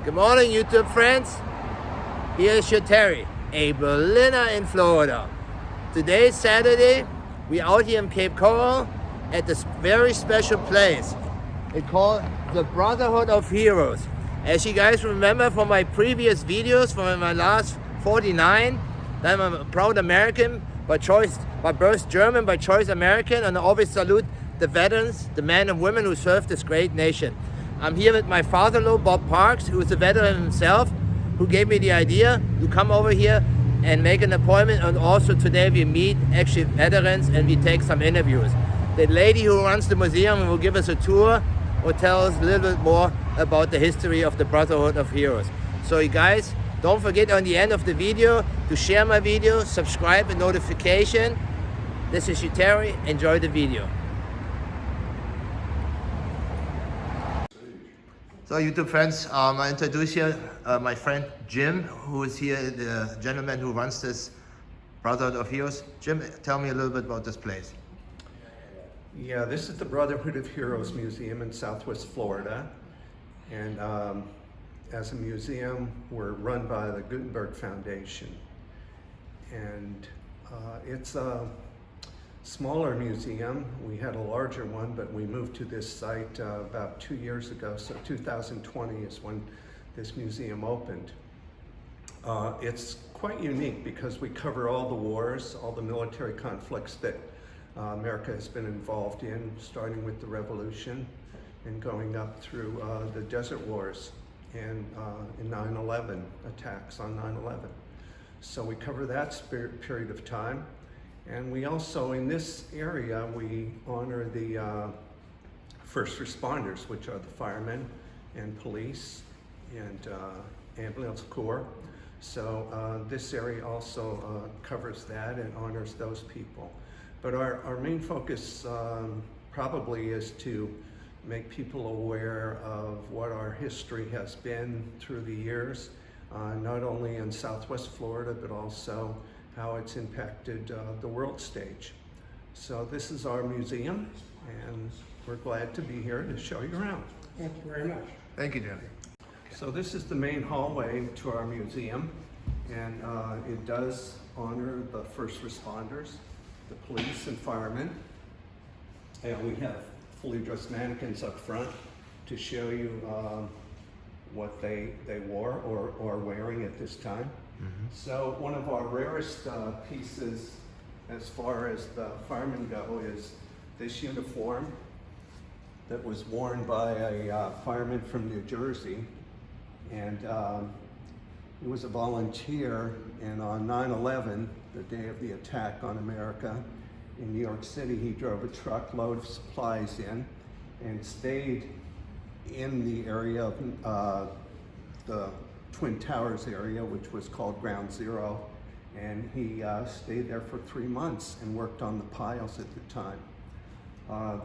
Good morning, YouTube friends. Here's your Terry, a Berliner in Florida. Today is Saturday. We're out here in Cape Coral at this very special place. It's called the Brotherhood of Heroes. As you guys remember from my previous videos, from my last 49, that I'm a proud American by choice, by birth German, by choice American, and I always salute the veterans, the men and women who served this great nation. I'm here with my father-in-law, Bob Parks, who is a veteran himself, who gave me the idea to come over here and make an appointment. And also today we meet actually veterans and we take some interviews. The lady who runs the museum will give us a tour or tell us a little bit more about the history of the Brotherhood of Heroes. So you guys, don't forget on the end of the video to share my video, subscribe and notification. This is Terry. Enjoy the video. So YouTube friends, I introduce you my friend Jim, who is here, the gentleman who runs this Brotherhood of Heroes. Jim, tell me a little bit about this place. Yeah, this is the Brotherhood of Heroes Museum in Southwest Florida. And as a museum, we're run by the Gutenberg Foundation. And it's a smaller museum. We had a larger one, but we moved to this site about 2 years ago. So 2020 is when this museum opened. It's quite unique because we cover all the wars, all the military conflicts that America has been involved in, starting with the Revolution and going up through the Desert Wars and in 9/11, attacks on 9/11. So we cover that period of time. And we also, in this area, we honor the first responders, which are the firemen and police and ambulance corps. So this area also covers that and honors those people. But our main focus probably is to make people aware of what our history has been through the years, not only in Southwest Florida, but also how it's impacted the world stage. So this is our museum, and we're glad to be here to show you around. Thank you very much. Thank you, Jim. So this is the main hallway to our museum, and it does honor the first responders, the police and firemen. And we have fully dressed mannequins up front to show you what they wore or are wearing at this time. So one of our rarest pieces as far as the firemen go is this uniform that was worn by a fireman from New Jersey. And he was a volunteer, and on 9/11, the day of the attack on America in New York City, he drove a truckload of supplies in and stayed in the area of the Twin Towers area, which was called Ground Zero, and he stayed there for 3 months and worked on the piles at the time.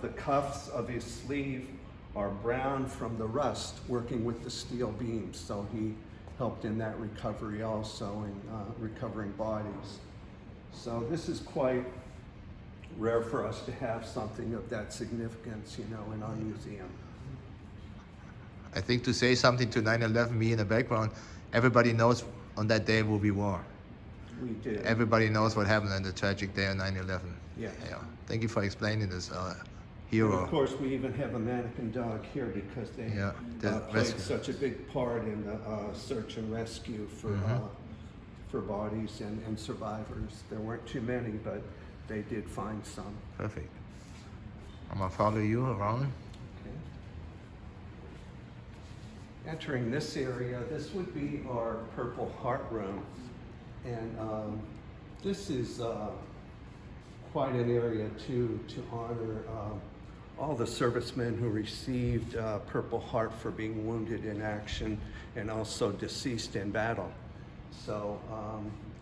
The cuffs of his sleeve are brown from the rust working with the steel beams, so he helped in that recovery also in recovering bodies. So this is quite rare for us to have something of that significance, you know, in our museum. I think to say something to 9/11, me in the background, everybody knows on that day will be war. We did. Everybody knows what happened on the tragic day of 9/11. Yes. Yeah. Thank you for explaining this And hero. of course, we even have a mannequin dog here because they played rescue. such a big part in the search and rescue for bodies and survivors. There weren't too many, but they did find some. Perfect. I'm gonna follow you around. Okay. Entering this area, this would be our Purple Heart room. And this is quite an area to honor all the servicemen who received Purple Heart for being wounded in action and also deceased in battle. So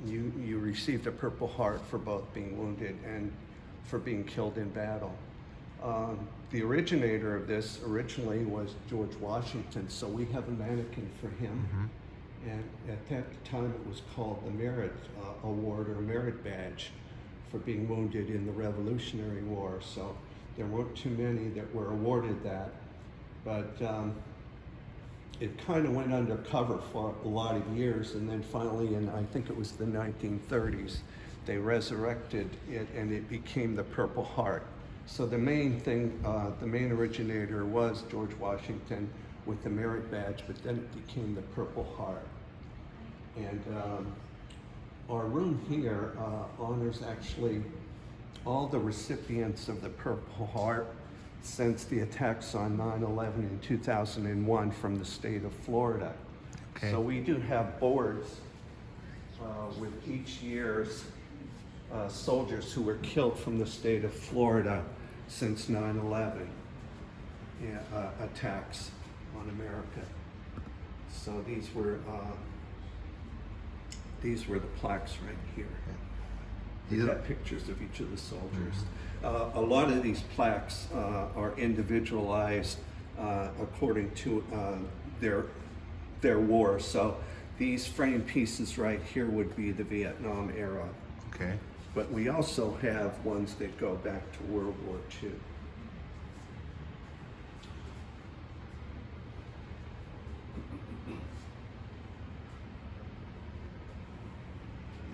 you received a Purple Heart for both being wounded and for being killed in battle. The originator of this originally was George Washington, so we have a mannequin for him. And at that time it was called the Merit Award or Merit Badge for being wounded in the Revolutionary War. So there weren't too many that were awarded that. But it kind of went undercover for a lot of years, and then finally in, I think it was the 1930s, they resurrected it and it became the Purple Heart. So the main thing, the main originator was George Washington with the merit badge, but then it became the Purple Heart. And our room here honors actually all the recipients of the Purple Heart since the attacks on 9/11 in 2001 from the state of Florida. Okay. So we do have boards with each year's soldiers who were killed from the state of Florida since 9/11 attacks on America. So these were the plaques right here. These are pictures of each of the soldiers. A lot of these plaques are individualized according to their war. So these frame pieces right here would be the Vietnam era. Okay. But we also have ones that go back to World War II.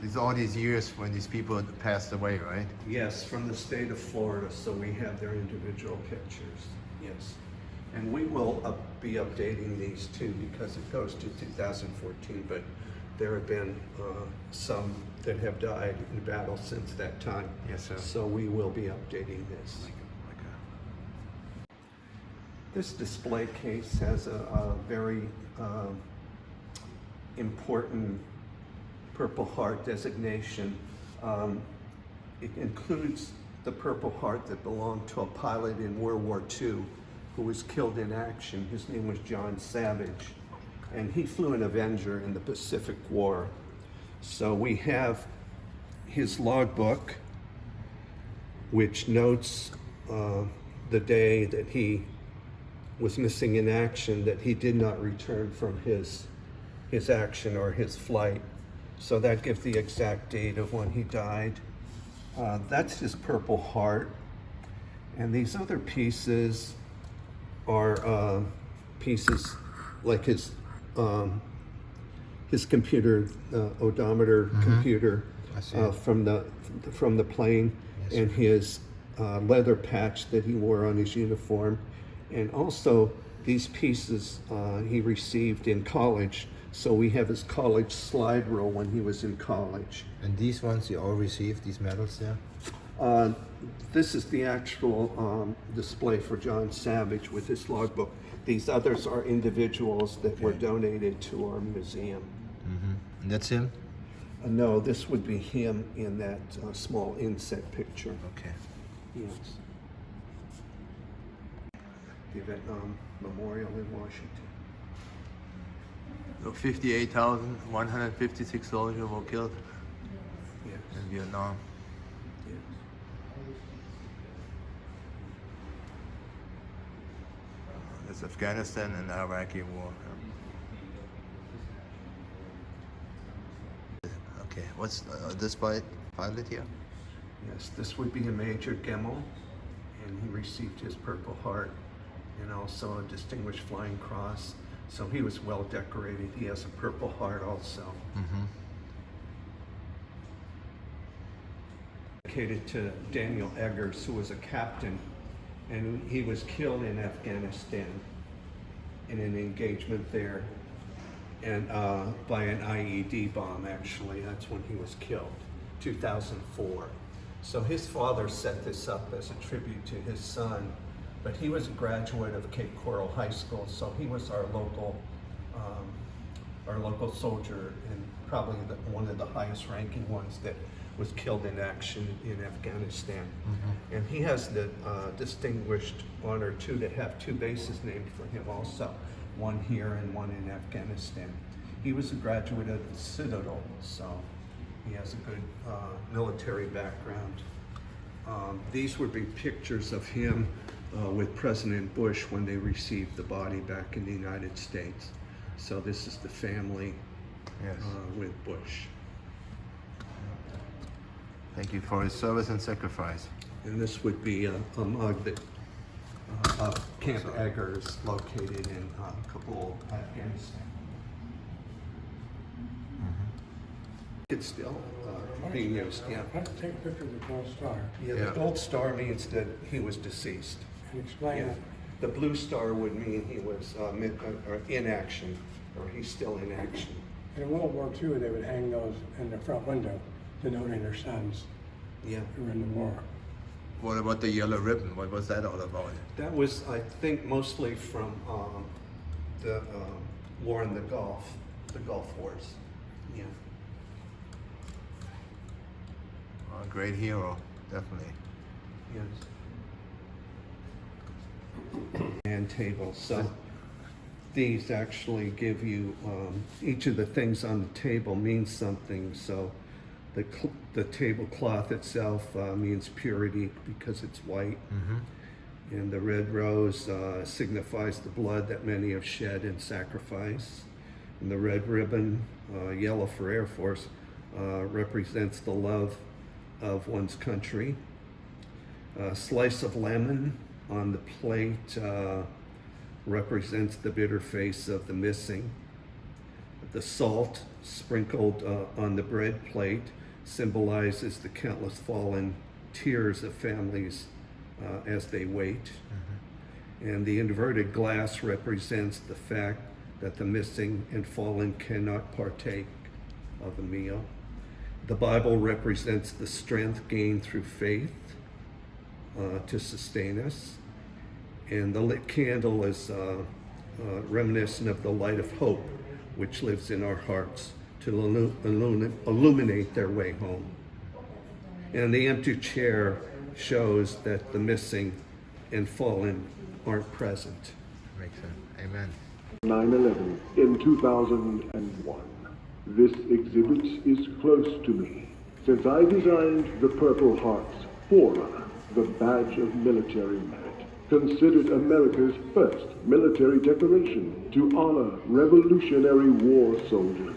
These all these years when these people passed away, right? Yes, from the state of Florida, so we have their individual pictures, yes. And we will be updating these too because it goes to 2014, but there have been some that have died in battle since that time. Yes, sir. So we will be updating this. This display case has a very important Purple Heart designation. It includes the Purple Heart that belonged to a pilot in World War II who was killed in action. His name was John Savage, and he flew an Avenger in the Pacific War. So we have his logbook, which notes the day that he was missing in action, that he did not return from his action or his flight. So that gives the exact date of when he died. That's his Purple Heart. And these other pieces are pieces like his computer, odometer computer from the plane, yes, and his leather patch that he wore on his uniform. And also these pieces he received in college. So we have his college slide rule when he was in college. And these ones you all received, these medals there? This is the actual display for John Savage with his logbook. These others are individuals that were donated to our museum. Mm-hmm. And that's him? No, this would be him in that small inset picture. Okay. Yes. The Vietnam Memorial in Washington. So 58,156 soldiers were killed in Vietnam. Yes. That's Afghanistan and the Iraqi war. Okay, what's this pilot here? Yes, this would be a Major Gemmell, and he received his Purple Heart and also a Distinguished Flying Cross. So he was well decorated. He has a Purple Heart also. Mm-hmm. Dedicated to Daniel Eggers, who was a captain, and he was killed in Afghanistan in an engagement there, and by an IED bomb, actually. That's when he was killed, 2004. So his father set this up as a tribute to his son, but he was a graduate of Cape Coral High School, so he was our local soldier, and probably one of the highest ranking ones that was killed in action in Afghanistan. Mm-hmm. And he has the distinguished honor too to have two bases named for him also, one here and one in Afghanistan. He was a graduate of the Citadel, so he has a good military background. These would be pictures of him with President Bush when they received the body back in the United States. So this is the family with Bush. Thank you for his service and sacrifice. And this would be a mug that of Camp Eggers, located in Kabul, Afghanistan. It's still being used, yeah. Take a picture of the gold star Yeah, Yeah. the gold star means that he was deceased. and explain Yeah. it. The blue star would mean he was or in action, or he's still in action. In World War II, they would hang those in the front window denoting their sons Yeah. who were in the war. What about the yellow ribbon? What was that all about? That was, I think, mostly from the war in the Gulf Wars. Yeah. A great hero, definitely. Yes. And table. So these actually give you each of the things on the table means something. So the tablecloth itself means purity because it's white. And the red rose signifies the blood that many have shed in sacrifice. And the red ribbon, yellow for Air Force, represents the love of one's country. A slice of lemon on the plate represents the bitter face of the missing. The salt sprinkled on the bread plate symbolizes the countless fallen tears of families as they wait. And the inverted glass represents the fact that the missing and fallen cannot partake of the meal. The Bible represents the strength gained through faith to sustain us. And the lit candle is reminiscent of the light of hope, which lives in our hearts to illuminate their way home. And the empty chair shows that the missing and fallen aren't present. Makes sense. Amen. 9/11 in 2001. This exhibit is close to me, since I designed the Purple Heart's Forerunner, the badge of military merit, considered America's first military decoration to honor Revolutionary War soldiers.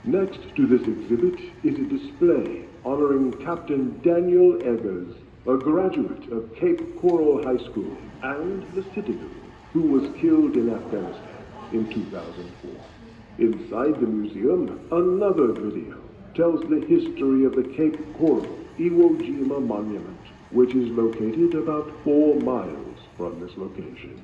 Next to this exhibit is a display honoring Captain Daniel Eggers, a graduate of Cape Coral High School and the citizen who was killed in Afghanistan in 2004. Inside the museum, another video tells the history of the Cape Coral Iwo Jima Monument, which is located about 4 miles from this location.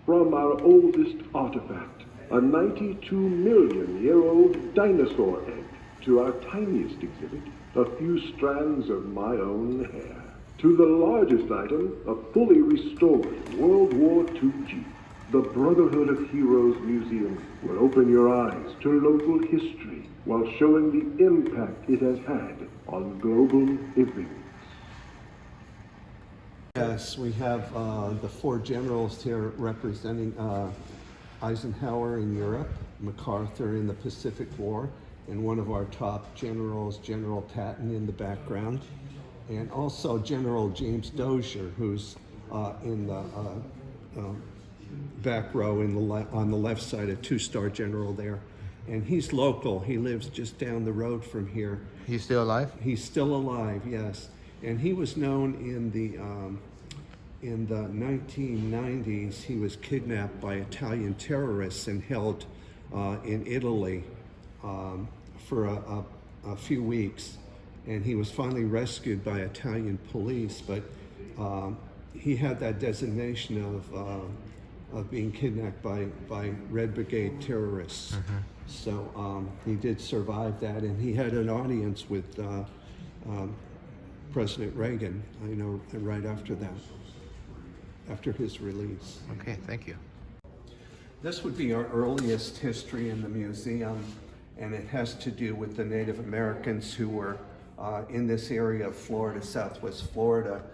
From our oldest artifact, a 92-million-year-old dinosaur egg, to our tiniest exhibit, a few strands of my own hair, to the largest item, a fully restored World War II Jeep. The Brotherhood of Heroes Museum will open your eyes to local history while showing the impact it has had on global events. Yes, we have the 4 generals here representing Eisenhower in Europe, MacArthur in the Pacific War, and one of our top generals, General Patton, in the background, and also General James Dozier, who's in the back row on the left side, a 2-star general there. And he's local. He lives just down the road from here. He's still alive? He's still alive, yes. And he was known in the 1990s. He was kidnapped by Italian terrorists and held in Italy for a few weeks. And he was finally rescued by Italian police, but he had that designation of being kidnapped by Red Brigade terrorists. So he did survive that, and he had an audience with President Reagan, right after that, after his release. Okay, thank you. This would be our earliest history in the museum, and it has to do with the Native Americans who were in this area of Florida, Southwest Florida.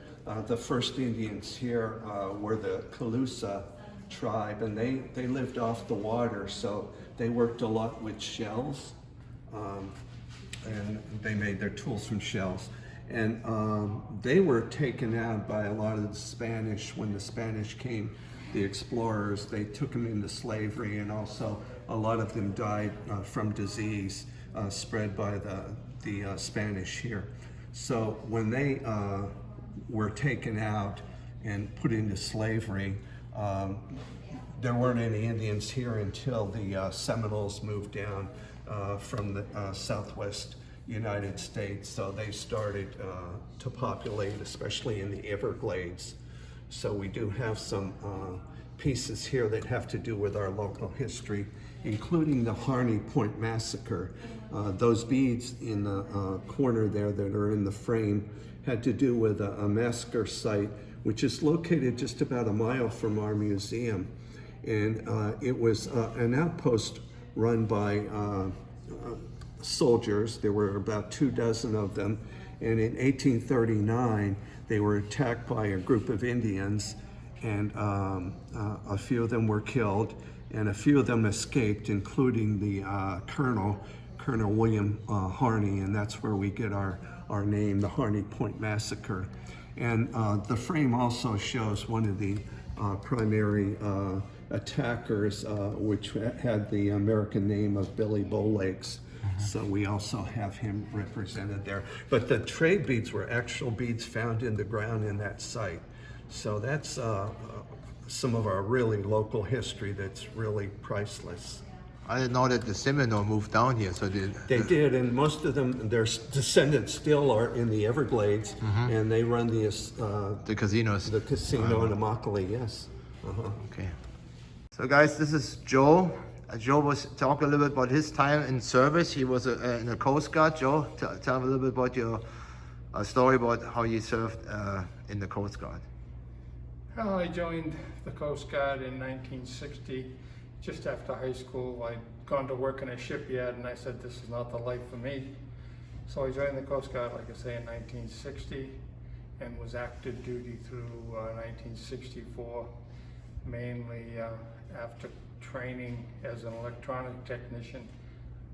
The first Indians here were the Calusa tribe, and they lived off the water, so they worked a lot with shells, and they made their tools from shells. And they were taken out by a lot of the Spanish. When the Spanish came, the explorers, they took them into slavery, and also a lot of them died from disease spread by the Spanish here. So when they were taken out and put into slavery, there weren't any Indians here until the Seminoles moved down from the southwest United States. So they started to populate, especially in the Everglades. So we do have some pieces here that have to do with our local history, including the Harney Point Massacre. Those beads in the corner there that are in the frame had to do with a massacre site, which is located just about a mile from our museum. And it was an outpost run by soldiers. There were about 24 of them. And in 1839, they were attacked by a group of Indians, and a few of them were killed, and a few of them escaped, including the Colonel William Harney, and that's where we get our name, the Harney Point Massacre. And the frame also shows one of the primary attackers, which had the American name of Billy Bowlegs. So we also have him represented there. But the trade beads were actual beads found in the ground in that site. So that's some of our really local history that's really priceless. I didn't know that the Seminole moved down here, so They did, and most of them, their descendants still are in the Everglades, and they run the casinos. the casino in Immokalee, yes. Okay. So guys, this is Joe. Joe was talking a little bit about his time in service. He was in the Coast Guard. Joe, tell me a little bit about your story about how you served in the Coast Guard. Well, I joined the Coast Guard in 1960, just after high school. I'd gone to work in a shipyard, and I said, this is not the life for me. So I joined the Coast Guard, like I say, in 1960, and was active duty through 1964, mainly after training as an electronic technician.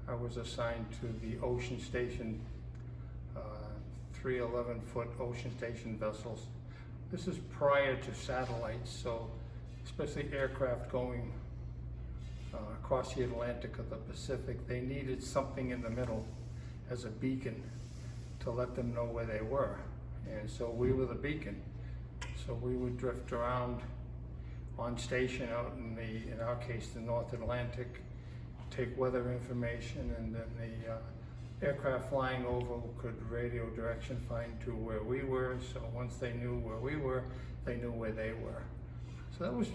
I was assigned to the Ocean Station, 3 11-foot Ocean Station vessels. This is prior to satellites, so especially aircraft going across the Atlantic or the Pacific, they needed something in the middle as a beacon to let them know where they were. And so we were the beacon. So we would drift around on station out in our case, the North Atlantic, take weather information, and then the aircraft flying over could radio direction find to where we were. So once they knew where we were, they knew where they were. So that was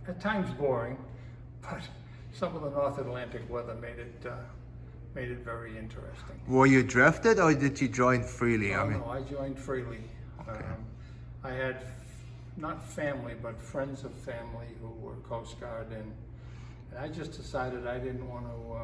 at times boring, but some of the North Atlantic weather made it very interesting. Were you drafted or did you join freely? No, I joined freely. Okay. I had not family, but friends of family who were Coast Guard, and I just decided I didn't want to